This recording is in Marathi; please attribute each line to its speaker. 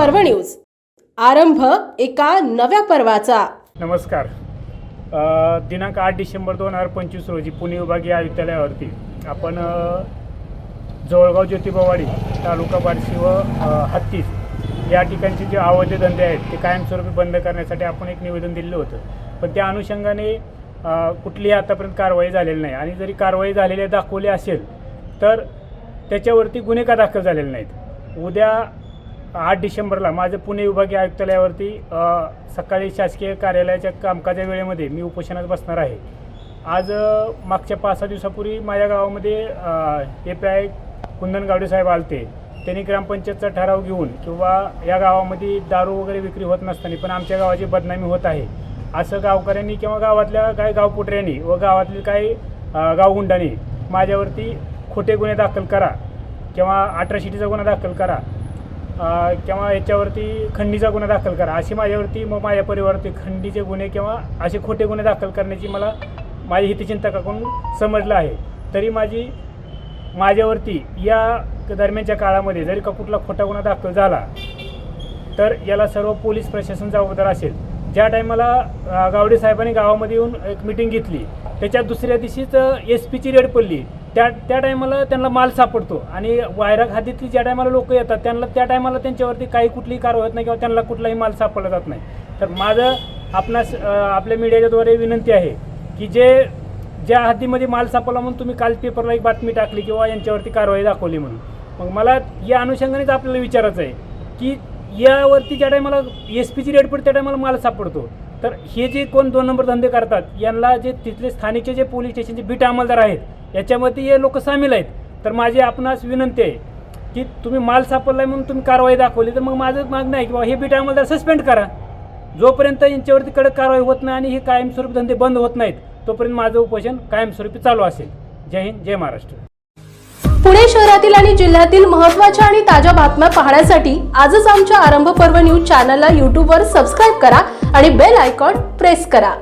Speaker 1: पर्व न्यूज, आरंभ एका नव्या पर्वाचा।
Speaker 2: नमस्कार। दिनांक 8 डिसेंबर 2025 रोजी पुणे विभागीय आयुक्तालयावरती आपण जवळगाव ज्योतिबावाडी तालुका बार्शी व हत्तीस या ठिकाणचे जे अवैध धंदे आहेत ते कायमस्वरूपी बंद करण्यासाठी आपण एक निवेदन दिलं होतं, पण त्या अनुषंगाने कुठलीही आतापर्यंत कारवाई झालेली नाही आणि जरी कारवाई झालेली दाखवली असेल तर त्याच्यावरती गुन्हे का दाखल झालेले नाहीत। उद्या 8 डिसेंबरला माझं पुणे विभागीय आयुक्तालयावरती सकाळी शासकीय कार्यालयाच्या कामकाजा वेळेमध्ये मी उपोषणात बसणार आहे। आज मागच्या 5-6 दिवसापूर्वी माझ्या गावामध्ये API कुंदन साहेब आलते। त्यांनी ग्रामपंचायतचा ठराव घेऊन किंवा या गावामध्ये दारू वगैरे विक्री होत नसताना पण आमच्या गावाची बदनामी होत आहे असं गावकऱ्यांनी किंवा गावातल्या काही गावपुटऱ्यांनी व गावातील काही गावगुंडांनी माझ्यावरती खोटे गुन्हे दाखल करा किंवा अट्रॉसिटीचा गुन्हा दाखल करा किंवा याच्यावरती खंडीचा गुन्हा दाखल करा अशी माझ्यावरती व माझ्या परिवारावरती खंडीचे गुन्हे किंवा असे खोटे गुन्हे दाखल करण्याची माझी हितचिंतकाकडून समजलं आहे। तरी माझ्यावरती या दरम्यानच्या काळामध्ये जरी का कुठला खोटा गुन्हा दाखल झाला तर याला सर्व पोलीस प्रशासन जबाबदार असेल। ज्या टायमाला गावडे साहेबांनी गावामध्ये येऊन एक मीटिंग घेतली त्याच्या दुसऱ्या दिवशीच SP ची रेड पडली। त्या टायमाला त्यांना माल सापडतो आणि वायराग हद्दीतली ज्या टायमाला लोक येतात त्या टायमाला त्यांच्यावरती काही कुठलीही कारवाई होत नाही किंवा त्यांना कुठलाही माल सापडला जात नाही। तर माझं आपल्या मीडियाच्याद्वारे विनंती आहे की ज्या हद्दीमध्ये माल सापडला म्हणून तुम्ही काल पेपरला एक बातमी टाकली किंवा यांच्यावरती कारवाई दाखवली म्हणून, मग मला या अनुषंगानेच आपल्याला विचारायचं आहे की यावरती ज्या टायमाला SP ची रेड पडते त्या टायमाला माल सापडतो तर हे जे कोण 2 नंबर धंदे करतात यांना जे तिथले स्थानिकचे जे पोलीस स्टेशनचे बीट अंमलदार आहेत याच्यामध्ये हे लोक सामील आहेत। तर माझी आपणास विनंती आहे की तुम्ही माल सापडला म्हणून तुम्ही कारवाई दाखवली तर मग माझं मागणं आहे की हे बीट अंमलदार सस्पेंड करा। जोपर्यंत यांच्यावरती कडक कारवाई होत नाही आणि हे कायमस्वरूपी धंदे बंद होत नाहीत तोपर्यंत माझं उपोषण कायमस्वरूपी चालू असेल। जय हिंद, जय महाराष्ट्र।
Speaker 1: पुणे शहरातील आणि जिल्ह्यातील महत्त्वाच्या आणि ताज्या बातम्या पाहण्यासाठी आजच आमच्या आरंभ पर्व न्यूज चॅनलला YouTube वर सबस्क्राइब करा आणि बेल आयकॉन प्रेस करा।